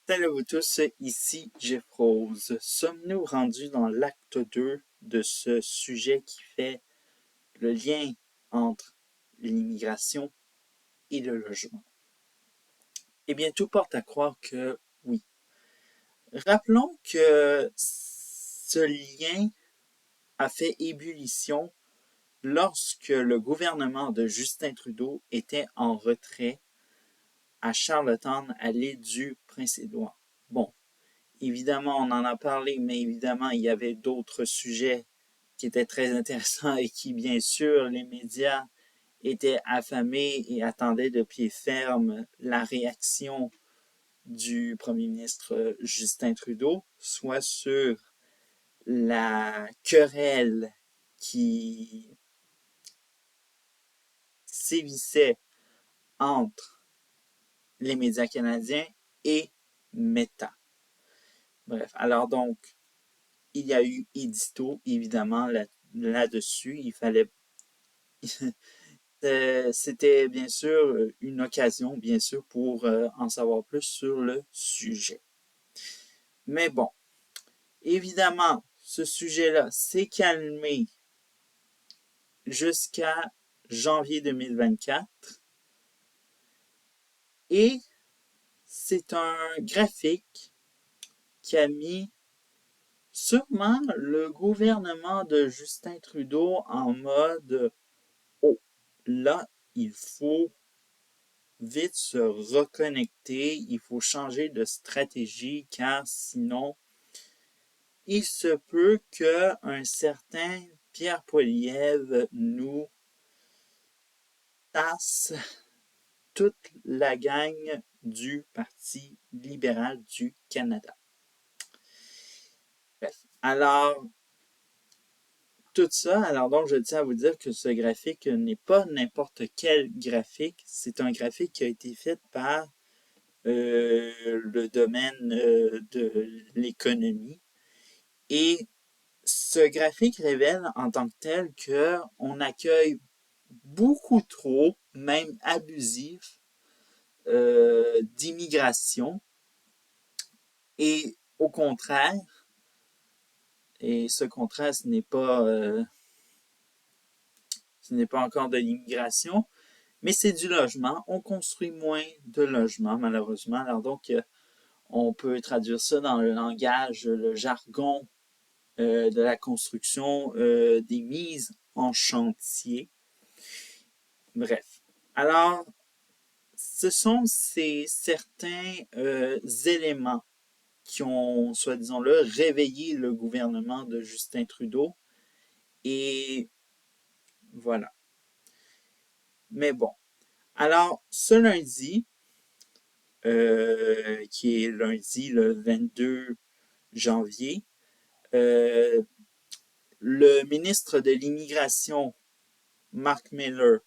Salut à vous tous, ici Jeff Rose. Sommes-nous rendus dans l'acte 2 de ce sujet qui fait le lien entre l'immigration et le logement? Eh bien, tout porte à croire que oui. Rappelons que ce lien a fait ébullition lorsque le gouvernement de Justin Trudeau était en retrait à Charlottetown, à l'île du Prince-Édouard. Bon, évidemment, on en a parlé, mais évidemment, il y avait d'autres sujets qui étaient très intéressants et qui, bien sûr, les médias étaient affamés et attendaient de pied ferme la réaction du premier ministre Justin Trudeau, soit sur la querelle qui sévissait entre les médias canadiens et Meta. Bref, alors donc, il y a eu édito, évidemment, là-dessus. Il fallait. C'était bien sûr une occasion, bien sûr, pour en savoir plus sur le sujet. Mais bon, évidemment, ce sujet-là s'est calmé jusqu'à janvier 2024. Et c'est un graphique qui a mis sûrement le gouvernement de Justin Trudeau en mode oh, là, il faut vite se reconnecter, il faut changer de stratégie car sinon, il se peut qu'un certain Pierre Poilievre nous tasse toute la gang du Parti libéral du Canada. Bref, alors, tout ça, alors donc je tiens à vous dire que ce graphique n'est pas n'importe quel graphique, c'est un graphique qui a été fait par le domaine de l'économie. Et ce graphique révèle en tant que tel qu'on accueille beaucoup trop, même abusif, d'immigration. Et au contraire, et ce contraire, ce n'est pas encore de l'immigration, mais c'est du logement. On construit moins de logements, malheureusement. Alors donc, on peut traduire ça dans le langage, le jargon de la construction, des mises en chantier. Bref. Alors, ce sont ces certains éléments qui ont, soi-disant-le, réveillé le gouvernement de Justin Trudeau. Et voilà. Mais bon. Alors, ce lundi, qui est lundi le 22 janvier, le ministre de l'Immigration, Mark Miller,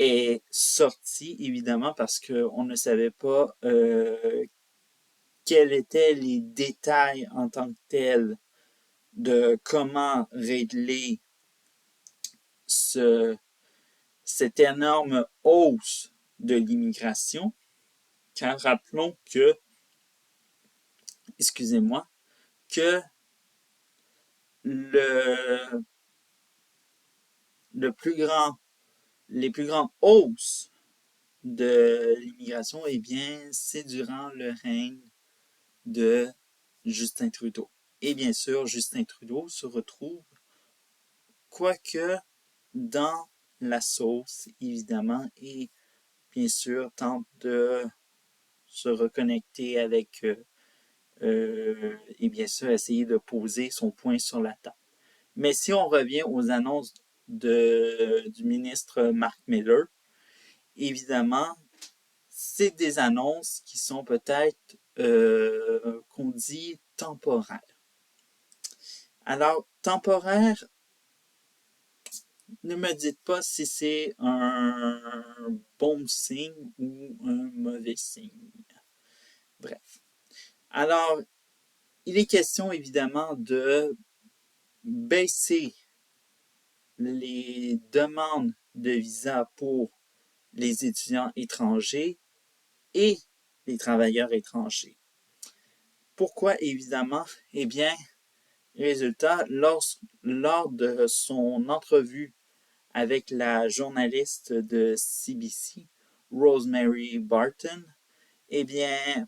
est sorti, évidemment, parce qu'on ne savait pas quels étaient les détails en tant que tels de comment régler cette énorme hausse de l'immigration. Car rappelons que, excusez-moi, que le, le plus grand, les plus grandes hausses de l'immigration, eh bien, c'est durant le règne de Justin Trudeau. Et bien sûr, Justin Trudeau se retrouve, quoique dans la sauce, évidemment, et bien sûr, tente de se reconnecter avec, et bien sûr, essayer de poser son point sur la table. Mais si on revient aux annonces du ministre Mark Miller, évidemment, c'est des annonces qui sont peut-être, qu'on dit temporaires. Alors, temporaire, ne me dites pas si c'est un bon signe ou un mauvais signe. Bref. Alors, il est question évidemment de baisser les demandes de visa pour les étudiants étrangers et les travailleurs étrangers. Pourquoi, évidemment? Eh bien, résultat, lors de son entrevue avec la journaliste de CBC, Rosemary Barton, eh bien,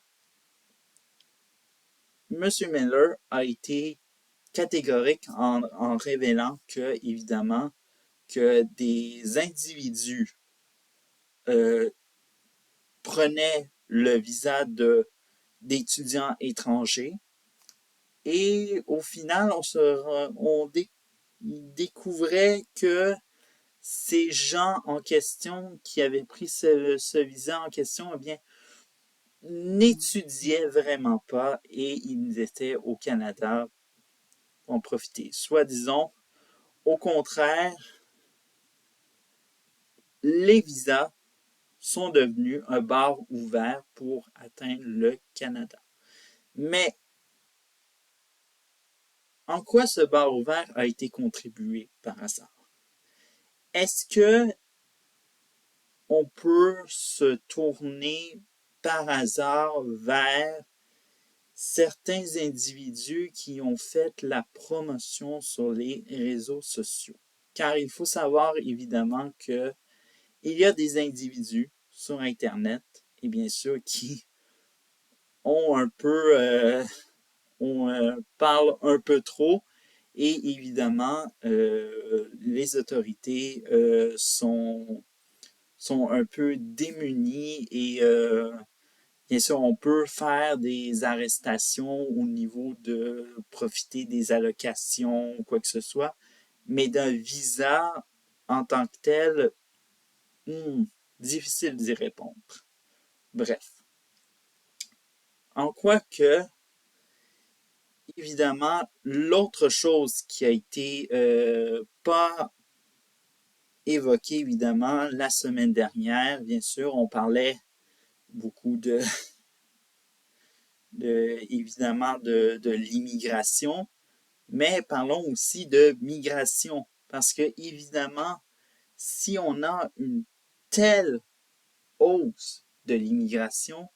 M. Miller a été catégorique en révélant que, évidemment, que des individus prenaient le visa d'étudiants étrangers et au final, on découvrait que ces gens en question qui avaient pris ce visa en question, eh bien, n'étudiaient vraiment pas et ils étaient au Canada pour en profiter. Soit disons, au contraire, les visas sont devenus un bar ouvert pour atteindre le Canada. Mais en quoi ce bar ouvert a été contribué par hasard? Est-ce que on peut se tourner par hasard vers certains individus qui ont fait la promotion sur les réseaux sociaux? Car il faut savoir évidemment que il y a des individus sur Internet, et bien sûr, qui ont un peu, on parle un peu trop, et évidemment, les autorités sont un peu démunies et bien sûr, on peut faire des arrestations au niveau de profiter des allocations ou quoi que ce soit, mais d'un visa en tant que tel, difficile d'y répondre. Bref. En quoi que, évidemment, l'autre chose qui a été pas évoquée, évidemment, la semaine dernière, bien sûr, on parlait beaucoup évidemment, de l'immigration, mais parlons aussi de migration, parce que, évidemment, si on a une telle hausse de l'immigration,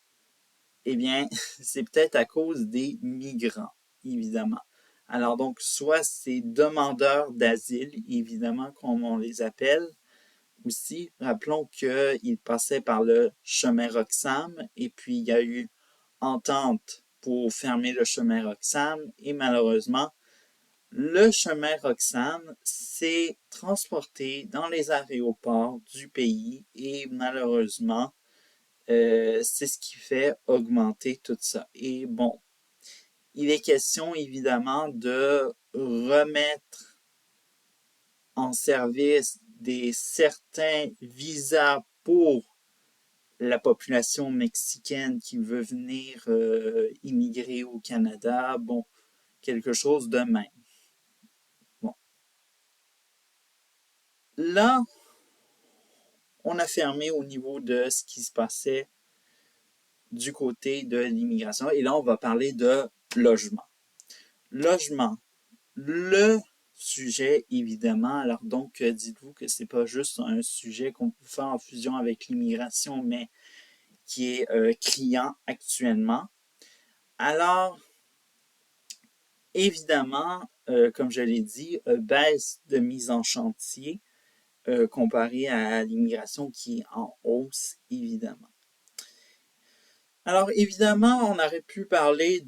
eh bien, c'est peut-être à cause des migrants, évidemment. Alors donc, soit ces demandeurs d'asile, évidemment, comme on les appelle, aussi, rappelons qu'ils passaient par le chemin Roxham, et puis il y a eu entente pour fermer le chemin Roxham, et malheureusement, le chemin Roxham s'est transporté dans les aéroports du pays, et malheureusement, c'est ce qui fait augmenter tout ça. Et bon, il est question évidemment de remettre en service certains visas pour la population mexicaine qui veut venir immigrer au Canada. Bon, quelque chose de même. Bon. Là, on a fermé au niveau de ce qui se passait du côté de l'immigration. Et là, on va parler de logement. Logement. Le sujet, évidemment, alors donc, dites-vous que c'est pas juste un sujet qu'on peut faire en fusion avec l'immigration, mais qui est criant actuellement. Alors, évidemment, comme je l'ai dit, baisse de mise en chantier comparée à l'immigration qui est en hausse, évidemment. Alors, évidemment, on aurait pu parler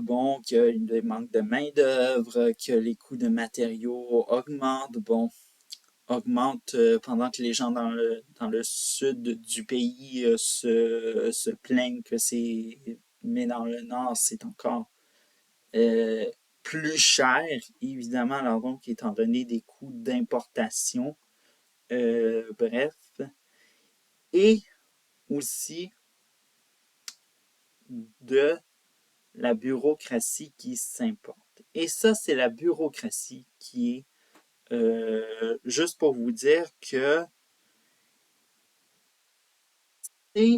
bon, qu'il y a des manques de main-d'œuvre, que les coûts de matériaux augmentent, augmentent pendant que les gens dans le sud du pays se plaignent que c'est, mais dans le nord, c'est encore euh, plus cher, évidemment, alors donc, étant donné des coûts d'importation, bref, et aussi de la bureaucratie qui s'importe. Et ça, c'est la bureaucratie qui est, juste pour vous dire que c'est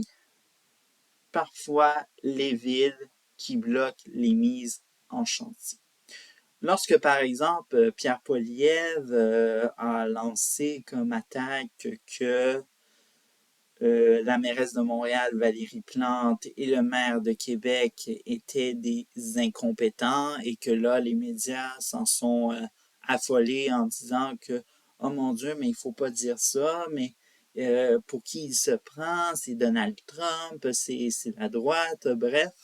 parfois les villes qui bloquent les mises en chantier. Lorsque, par exemple, Pierre Poilievre a lancé comme attaque que la mairesse de Montréal, Valérie Plante, et le maire de Québec étaient des incompétents et que là, les médias s'en sont affolés en disant que oh mon Dieu, mais il faut pas dire ça, mais pour qui il se prend, c'est Donald Trump, c'est la droite, bref.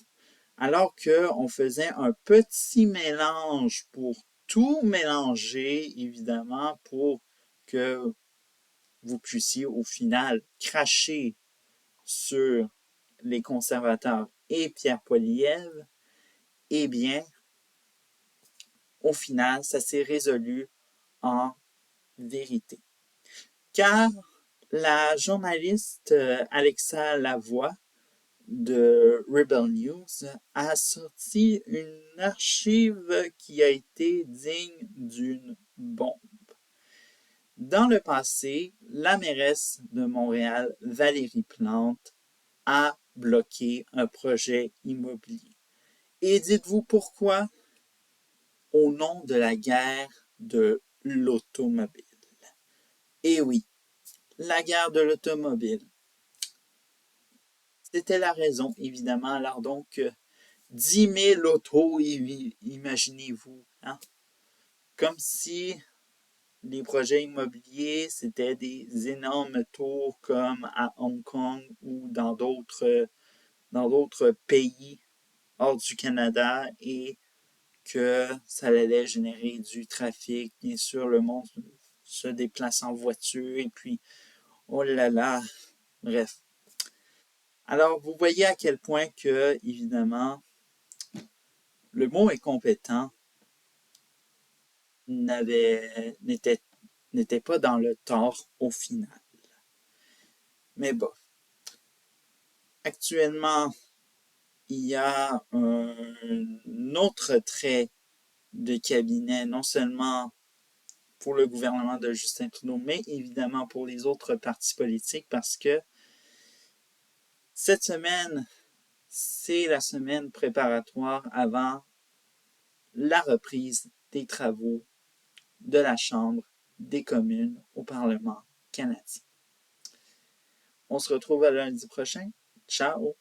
Alors qu'on faisait un petit mélange pour tout mélanger, évidemment, pour que vous puissiez au final cracher sur les conservateurs et Pierre Poilievre, eh bien, au final, ça s'est résolu en vérité. Car la journaliste Alexa Lavoie de Rebel News a sorti une archive qui a été digne d'une bombe. Dans le passé, la mairesse de Montréal, Valérie Plante, a bloqué un projet immobilier. Et dites-vous pourquoi? Au nom de la guerre de l'automobile. Et oui, la guerre de l'automobile. C'était la raison, évidemment. Alors donc, 10 000 autos, imaginez-vous. Hein? Comme si les projets immobiliers, c'était des énormes tours comme à Hong Kong ou dans d'autres pays hors du Canada et que ça allait générer du trafic. Bien sûr, le monde se déplace en voiture et puis, oh là là, bref. Alors, vous voyez à quel point que, évidemment, le mot incompétent n'était pas dans le tort au final. Mais bon, actuellement, il y a un autre trait de cabinet, non seulement pour le gouvernement de Justin Trudeau, mais évidemment pour les autres partis politiques, parce que cette semaine, c'est la semaine préparatoire avant la reprise des travaux de la Chambre des communes au Parlement canadien. On se retrouve à lundi prochain. Ciao!